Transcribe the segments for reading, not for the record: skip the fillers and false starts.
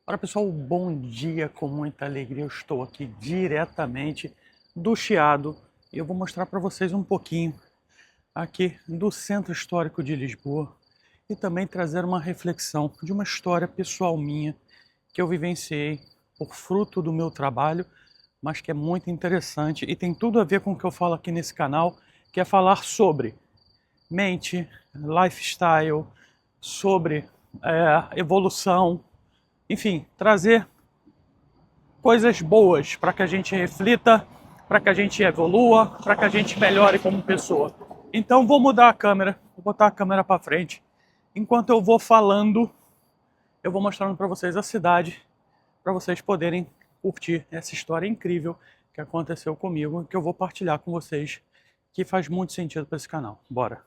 Olá pessoal, bom dia, com muita alegria eu estou aqui diretamente do Chiado e eu vou mostrar para vocês um pouquinho aqui do Centro Histórico de Lisboa e também trazer uma reflexão de uma história pessoal minha que eu vivenciei por fruto do meu trabalho, mas que é muito interessante e tem tudo a ver com o que eu falo aqui nesse canal, que é falar sobre mente, lifestyle, sobre evolução, enfim, trazer coisas boas para que a gente reflita, para que a gente evolua, para que a gente melhore como pessoa. Então vou mudar a câmera, vou botar a câmera para frente. Enquanto eu vou falando, eu vou mostrando para vocês a cidade, para vocês poderem curtir essa história incrível que aconteceu comigo, que eu vou partilhar com vocês, que faz muito sentido para esse canal. Bora!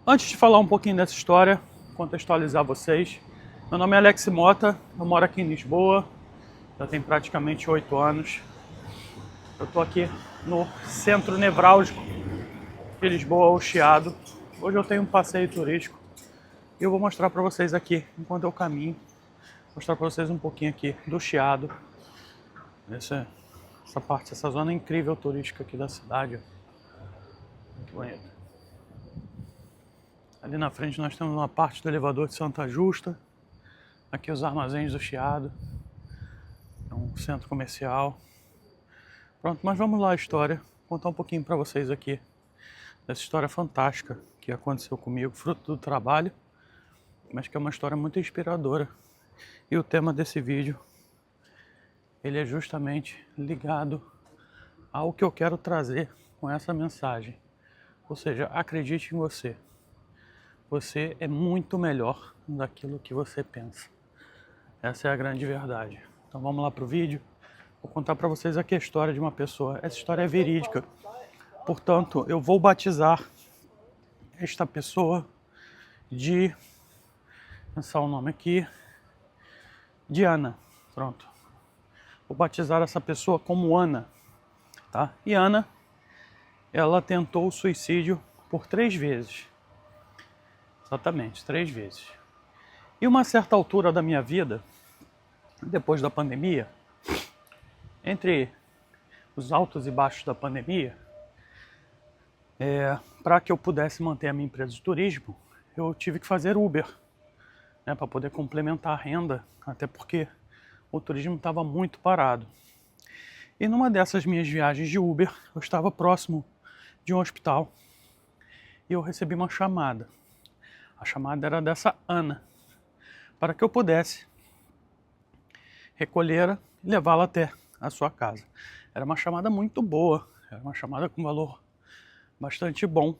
Antes de falar um pouquinho dessa história, contextualizar vocês, meu nome é Alex Mota, eu moro aqui em Lisboa, já tem praticamente 8 anos. Eu estou aqui no centro nevrálgico de Lisboa, o Chiado. Hoje eu tenho um passeio turístico e eu vou mostrar para vocês aqui, enquanto eu caminho, mostrar para vocês um pouquinho aqui do Chiado. Essa parte, essa zona incrível turística aqui da cidade. Muito bonita. Ali na frente nós temos uma parte do elevador de Santa Justa. Aqui os armazéns do Chiado. É um centro comercial. Pronto, mas vamos lá a história. Vou contar um pouquinho para vocês aqui dessa história fantástica que aconteceu comigo, fruto do trabalho, mas que é uma história muito inspiradora. E o tema desse vídeo, ele é justamente ligado ao que eu quero trazer com essa mensagem. Ou seja, acredite em você. Você é muito melhor daquilo que você pensa. Essa é a grande verdade. Então vamos lá para o vídeo. Vou contar para vocês aqui a história de uma pessoa. Essa história é verídica. Portanto, eu vou batizar esta pessoa de... Vou pensar o nome aqui. De Ana. Pronto. Vou batizar essa pessoa como Ana. Tá? E Ana, ela tentou o suicídio por 3 vezes. Exatamente, 3 vezes. E uma certa altura da minha vida, depois da pandemia, entre os altos e baixos da pandemia, para que eu pudesse manter a minha empresa de turismo, eu tive que fazer Uber, né, para poder complementar a renda, até porque o turismo estava muito parado. E numa dessas minhas viagens de Uber, eu estava próximo de um hospital e eu recebi uma chamada. A chamada era dessa Ana, para que eu pudesse recolhê-la e levá-la até a sua casa. Era uma chamada muito boa, era uma chamada com valor bastante bom.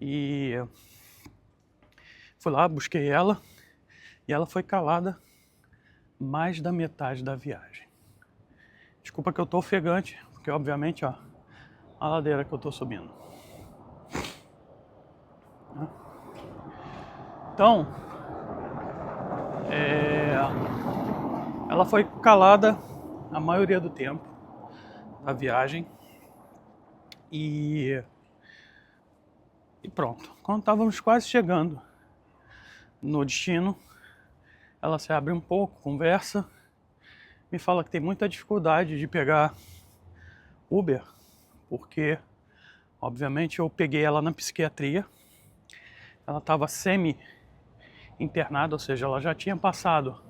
E fui lá, busquei ela e ela foi calada mais da metade da viagem. Desculpa que eu tô ofegante, porque obviamente, ó, a ladeira que eu tô subindo. Então, ela foi calada a maioria do tempo da viagem e pronto. Quando estávamos quase chegando no destino, ela se abre um pouco, conversa, me fala que tem muita dificuldade de pegar Uber, porque obviamente eu peguei ela na psiquiatria, ela estava semi-internada, ou seja, ela já tinha passado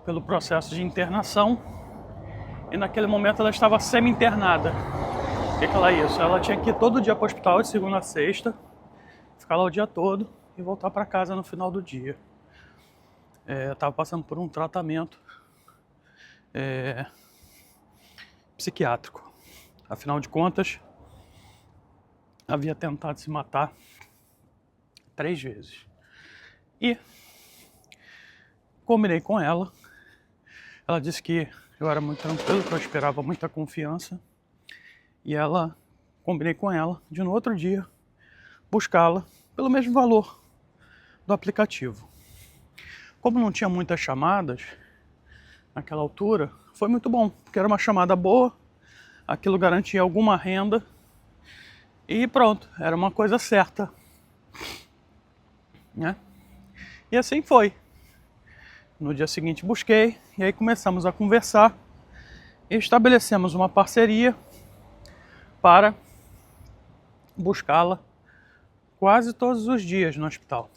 pelo processo de internação e naquele momento ela estava semi-internada. O que ela ia? Ela tinha que ir todo dia para o hospital de segunda a sexta, ficar lá o dia todo e voltar para casa no final do dia. Eu estava passando por um tratamento psiquiátrico. Afinal de contas, havia tentado se matar 3 vezes. E combinei com ela. Ela disse que eu era muito tranquilo, que eu esperava muita confiança. E combinei com ela de no outro dia buscá-la pelo mesmo valor do aplicativo. Como não tinha muitas chamadas naquela altura, foi muito bom, porque era uma chamada boa, aquilo garantia alguma renda e pronto, era uma coisa certa, né? E assim foi. No dia seguinte busquei, e aí começamos a conversar e estabelecemos uma parceria para buscá-la quase todos os dias no hospital,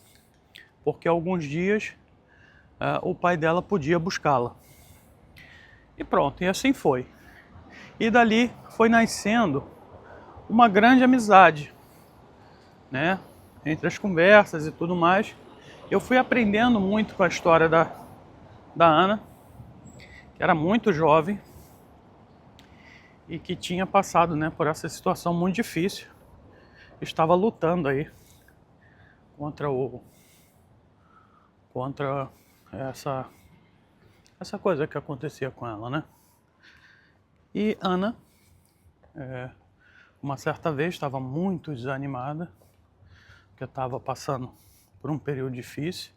porque alguns dias o pai dela podia buscá-la. E pronto, e assim foi. E dali foi nascendo uma grande amizade, né? Entre as conversas e tudo mais. Eu fui aprendendo muito com a história da Ana, que era muito jovem e que tinha passado, né, por essa situação muito difícil. Estava lutando aí contra essa coisa que acontecia com ela, né? E Ana, uma certa vez, estava muito desanimada, porque estava passando por um período difícil.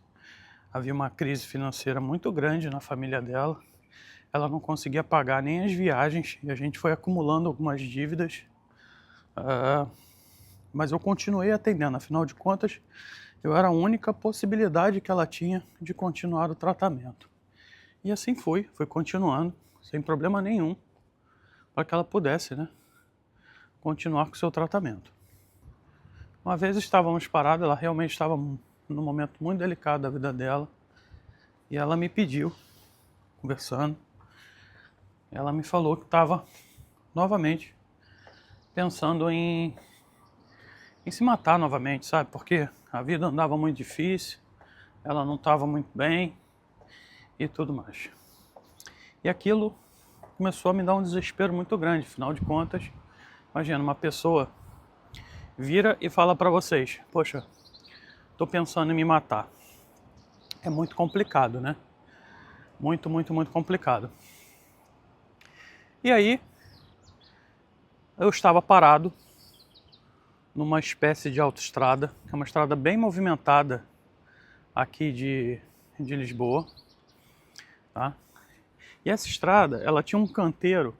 Havia uma crise financeira muito grande na família dela. Ela não conseguia pagar nem as viagens e a gente foi acumulando algumas dívidas. Mas eu continuei atendendo, afinal de contas, eu era a única possibilidade que ela tinha de continuar o tratamento. E assim fui continuando, sem problema nenhum, para que ela pudesse, né, continuar com o seu tratamento. Uma vez estávamos parados, ela realmente estava num momento muito delicado da vida dela, e ela me pediu, conversando, ela me falou que estava novamente pensando em se matar novamente, sabe? Porque a vida andava muito difícil, ela não estava muito bem e tudo mais. E aquilo começou a me dar um desespero muito grande, afinal de contas, imagina, uma pessoa vira e fala para vocês: poxa, tô pensando em me matar. É muito complicado, né? Muito, muito, muito complicado. E aí, eu estava parado numa espécie de autoestrada, que é uma estrada bem movimentada aqui de Lisboa, tá? E essa estrada, ela tinha um canteiro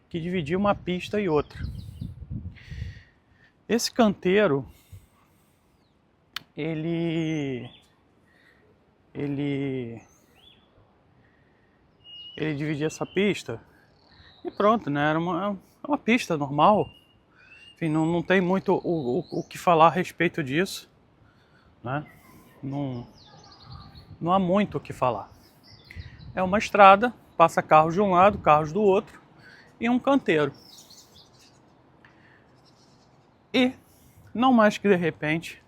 que dividia uma pista e outra. Esse canteiro, ele dividia essa pista e pronto, né? Era uma pista normal. Enfim, não tem muito o que falar a respeito disso, né? Não há muito o que falar. É uma estrada, passa carros de um lado, carros do outro e um canteiro. E, não mais que de repente,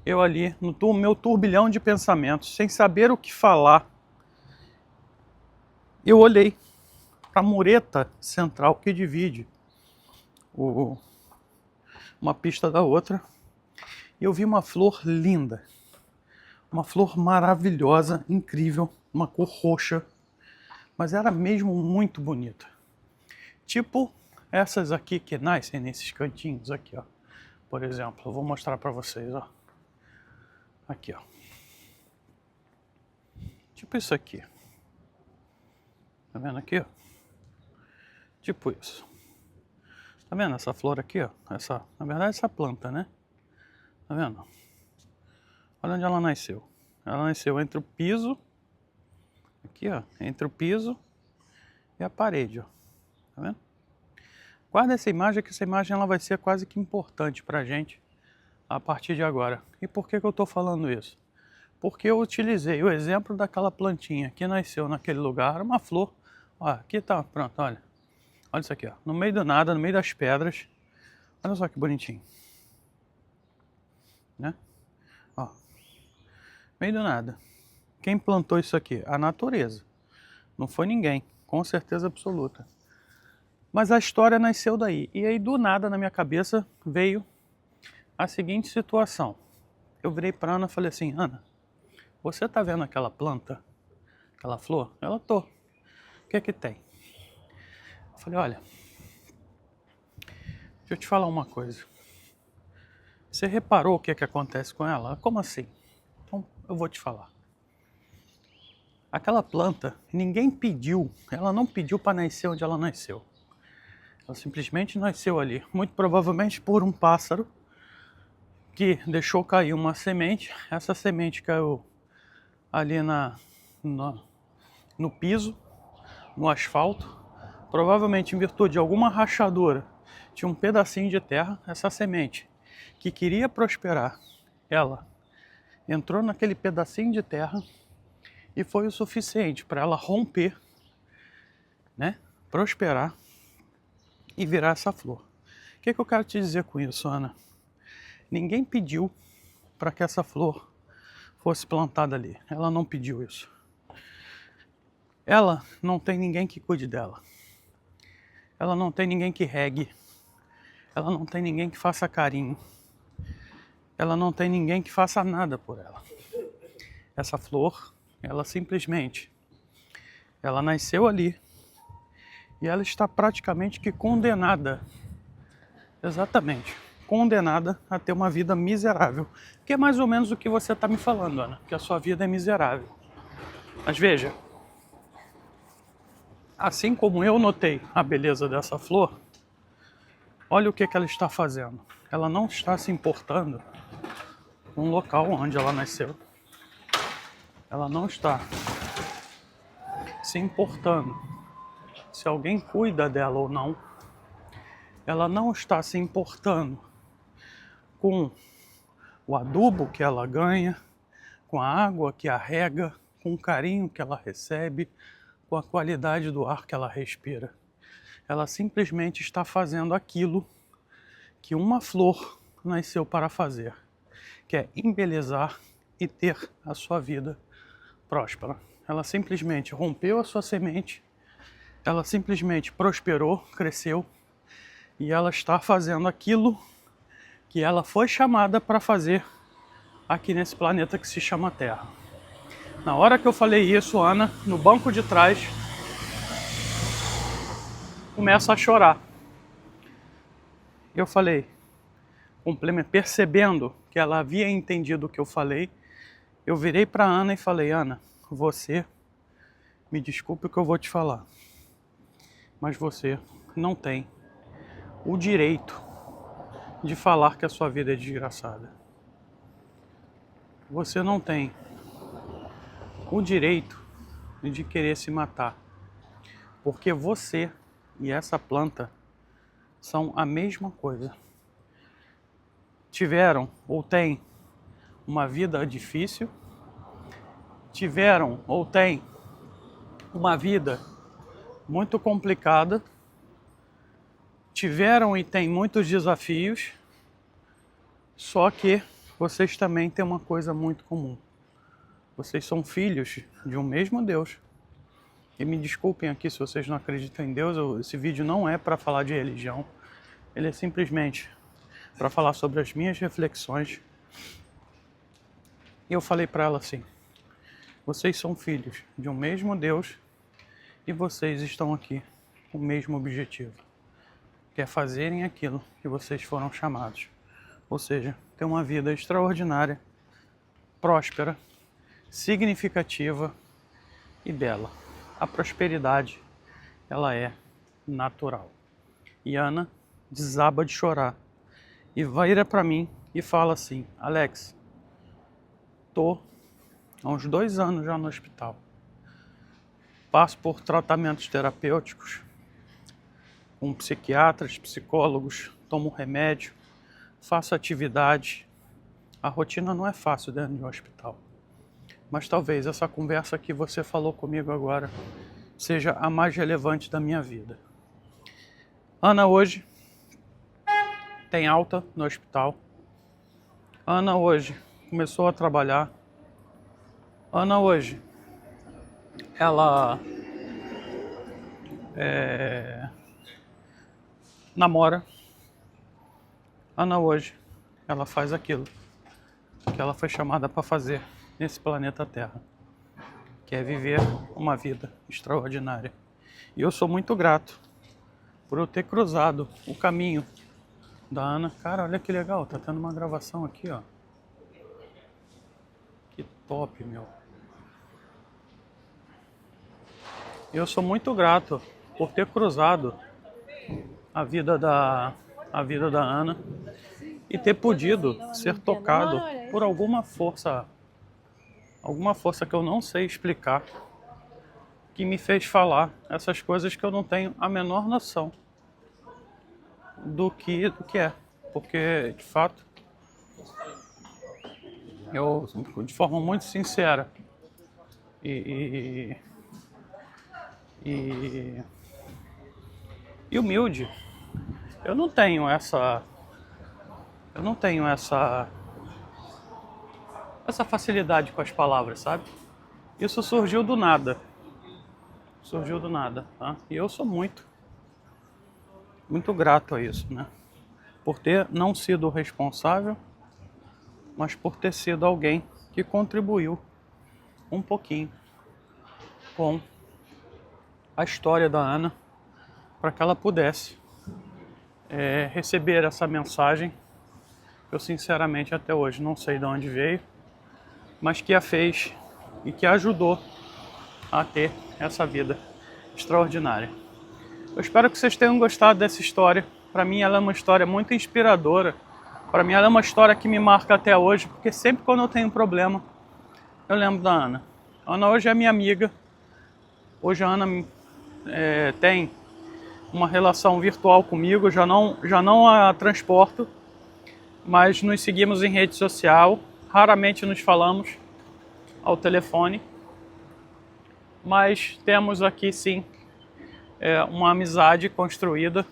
eu ali, no meu turbilhão de pensamentos, sem saber o que falar, eu olhei para a mureta central que divide uma pista da outra, e eu vi uma flor linda, uma flor maravilhosa, incrível, uma cor roxa, mas era mesmo muito bonita. Tipo essas aqui que nascem nesses cantinhos aqui, ó. Por exemplo, eu vou mostrar para vocês, ó. Aqui, ó. Tipo isso aqui. Tá vendo aqui, ó? Tipo isso. Tá vendo essa flor aqui, ó? Na verdade, essa planta, né? Tá vendo? Olha onde ela nasceu. Ela nasceu entre o piso, aqui, ó, entre o piso e a parede, ó. Tá vendo? Guarda essa imagem, que essa imagem ela vai ser quase que importante pra gente a partir de agora. E por que eu tô falando isso? Porque eu utilizei o exemplo daquela plantinha que nasceu naquele lugar, uma flor. Ó, aqui tá, pronto, olha. Olha isso aqui, ó. No meio do nada, no meio das pedras. Olha só que bonitinho. Né? Ó. Meio do nada. Quem plantou isso aqui? A natureza. Não foi ninguém, com certeza absoluta. Mas a história nasceu daí. E aí, do nada, na minha cabeça, veio a seguinte situação. Eu virei para Ana e falei assim: Ana, você tá vendo aquela planta? Aquela flor? Ela tô. O que é que tem? Eu falei: olha, deixa eu te falar uma coisa. Você reparou o que é que acontece com ela? Como assim? Então, eu vou te falar. Aquela planta, ninguém pediu, ela não pediu para nascer onde ela nasceu. Ela simplesmente nasceu ali, muito provavelmente por um pássaro que deixou cair uma semente. Essa semente caiu ali no piso, no asfalto, provavelmente em virtude de alguma rachadura, tinha um pedacinho de terra. Essa semente que queria prosperar, ela entrou naquele pedacinho de terra e foi o suficiente para ela romper, né, prosperar e virar essa flor. O que eu quero te dizer com isso, Ana? Ninguém pediu para que essa flor fosse plantada ali. Ela não pediu isso. Ela não tem ninguém que cuide dela. Ela não tem ninguém que regue. Ela não tem ninguém que faça carinho. Ela não tem ninguém que faça nada por ela. Essa flor, ela simplesmente, ela nasceu ali e ela está praticamente que condenada, exatamente, condenada a ter uma vida miserável. Que é mais ou menos o que você está me falando, Ana, que a sua vida é miserável. Mas veja, assim como eu notei a beleza dessa flor, olha o que ela está fazendo. Ela não está se importando com o local onde ela nasceu. Ela não está se importando se alguém cuida dela ou não. Ela não está se importando com o adubo que ela ganha, com a água que a rega, com o carinho que ela recebe, com a qualidade do ar que ela respira. Ela simplesmente está fazendo aquilo que uma flor nasceu para fazer, que é embelezar e ter a sua vida próspera. Ela simplesmente rompeu a sua semente, ela simplesmente prosperou, cresceu, e ela está fazendo aquilo que ela foi chamada para fazer aqui nesse planeta que se chama Terra. Na hora que eu falei isso, Ana, no banco de trás, começa a chorar. Eu falei, percebendo que ela havia entendido o que eu falei, eu virei para Ana e falei, Ana, você, me desculpe o que eu vou te falar, mas você não tem o direito de falar que a sua vida é desgraçada. Você não tem o direito de querer se matar, porque você e essa planta são a mesma coisa. Tiveram ou têm uma vida difícil, tiveram ou têm uma vida muito complicada, tiveram e têm muitos desafios, só que vocês também têm uma coisa muito comum. Vocês são filhos de um mesmo Deus. E me desculpem aqui se vocês não acreditam em Deus, esse vídeo não é para falar de religião, ele é simplesmente para falar sobre as minhas reflexões. E eu falei para ela assim, vocês são filhos de um mesmo Deus e vocês estão aqui com o mesmo objetivo, que é fazerem aquilo que vocês foram chamados. Ou seja, ter uma vida extraordinária, próspera, significativa e bela. A prosperidade, ela é natural. E Ana desaba de chorar e vira para mim e fala assim, Alex, tô há uns 2 anos já no hospital. Passo por tratamentos terapêuticos com psiquiatras, psicólogos, tomo remédio, faço atividade. A rotina não é fácil dentro de um hospital. Mas talvez essa conversa que você falou comigo agora seja a mais relevante da minha vida. Ana hoje tem alta no hospital. Ana hoje começou a trabalhar. Ana hoje, ela namora. Ana hoje, ela faz aquilo que ela foi chamada para fazer nesse planeta Terra, que é viver uma vida extraordinária. E eu sou muito grato por eu ter cruzado o caminho da Ana. Cara, olha que legal, tá tendo uma gravação aqui, ó. Que top, meu. Eu sou muito grato por ter cruzado a vida da Ana e ter podido ser tocado por alguma força alguma força que eu não sei explicar, que me fez falar essas coisas que eu não tenho a menor noção do que é. Porque, de fato, eu, de forma muito sincera e humilde, eu não tenho essa facilidade com as palavras, sabe? Isso surgiu do nada. Tá? E eu sou muito grato a isso, né? Por ter não sido o responsável, mas por ter sido alguém que contribuiu um pouquinho com a história da Ana, para que ela pudesse receber essa mensagem. Eu sinceramente até hoje não sei de onde veio, mas que a fez e que a ajudou a ter essa vida extraordinária. Eu espero que vocês tenham gostado dessa história. Para mim ela é uma história muito inspiradora. Para mim ela é uma história que me marca até hoje, porque sempre quando eu tenho um problema, eu lembro da Ana. A Ana hoje é minha amiga. Hoje a Ana tem uma relação virtual comigo, já não a transporto, mas nos seguimos em rede social, raramente nos falamos ao telefone, mas temos aqui sim uma amizade construída,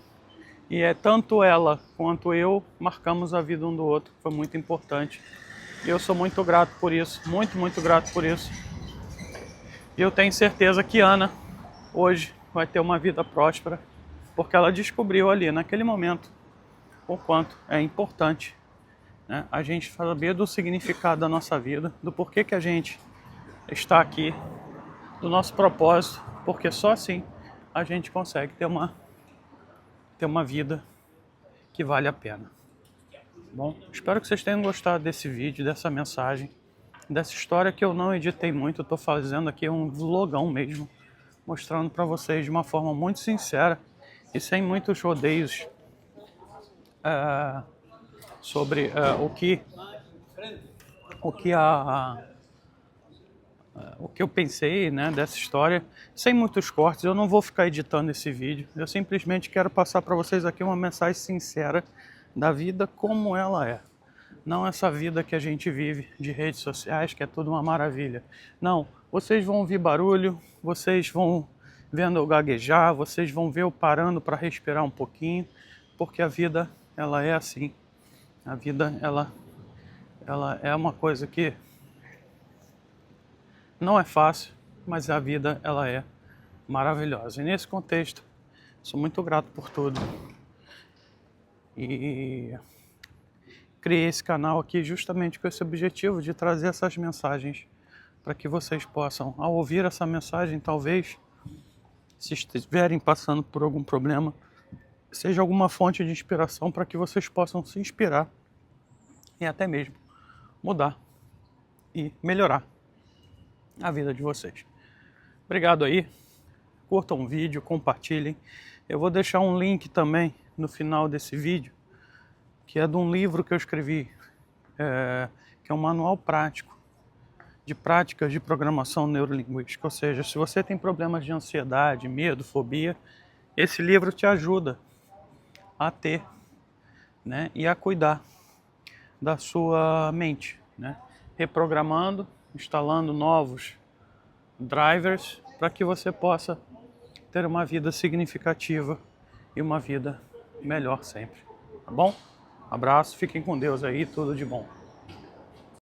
e tanto ela quanto eu marcamos a vida um do outro, foi muito importante, e eu sou muito grato por isso, muito grato por isso, e eu tenho certeza que Ana hoje vai ter uma vida próspera, porque ela descobriu ali, naquele momento, o quanto é importante, né, a gente saber do significado da nossa vida, do porquê que a gente está aqui, do nosso propósito, porque só assim a gente consegue ter uma vida que vale a pena. Bom, espero que vocês tenham gostado desse vídeo, dessa mensagem, dessa história que eu não editei muito, estou fazendo aqui um vlogão mesmo, mostrando para vocês de uma forma muito sincera e sem muitos rodeios sobre o que eu pensei, né, dessa história, sem muitos cortes. Eu não vou ficar editando esse vídeo, eu simplesmente quero passar para vocês aqui uma mensagem sincera da vida como ela é. Não essa vida que a gente vive de redes sociais, que é tudo uma maravilha. Não, vocês vão ouvir barulho, vocês vão vendo eu gaguejar, vocês vão ver eu parando para respirar um pouquinho, porque a vida, ela é assim. A vida, ela é uma coisa que não é fácil, mas a vida, ela é maravilhosa. E nesse contexto, sou muito grato por tudo. E criei esse canal aqui justamente com esse objetivo de trazer essas mensagens para que vocês possam, ao ouvir essa mensagem, talvez, se estiverem passando por algum problema, seja alguma fonte de inspiração para que vocês possam se inspirar e até mesmo mudar e melhorar a vida de vocês. Obrigado aí, curtam o vídeo, compartilhem. Eu vou deixar um link também no final desse vídeo, que é de um livro que eu escrevi, que é um manual prático de práticas de programação neurolinguística. Ou seja, se você tem problemas de ansiedade, medo, fobia, esse livro te ajuda a ter, né, e a cuidar da sua mente, né, reprogramando, instalando novos drivers para que você possa ter uma vida significativa e uma vida melhor sempre. Tá bom? Abraço, fiquem com Deus aí, tudo de bom.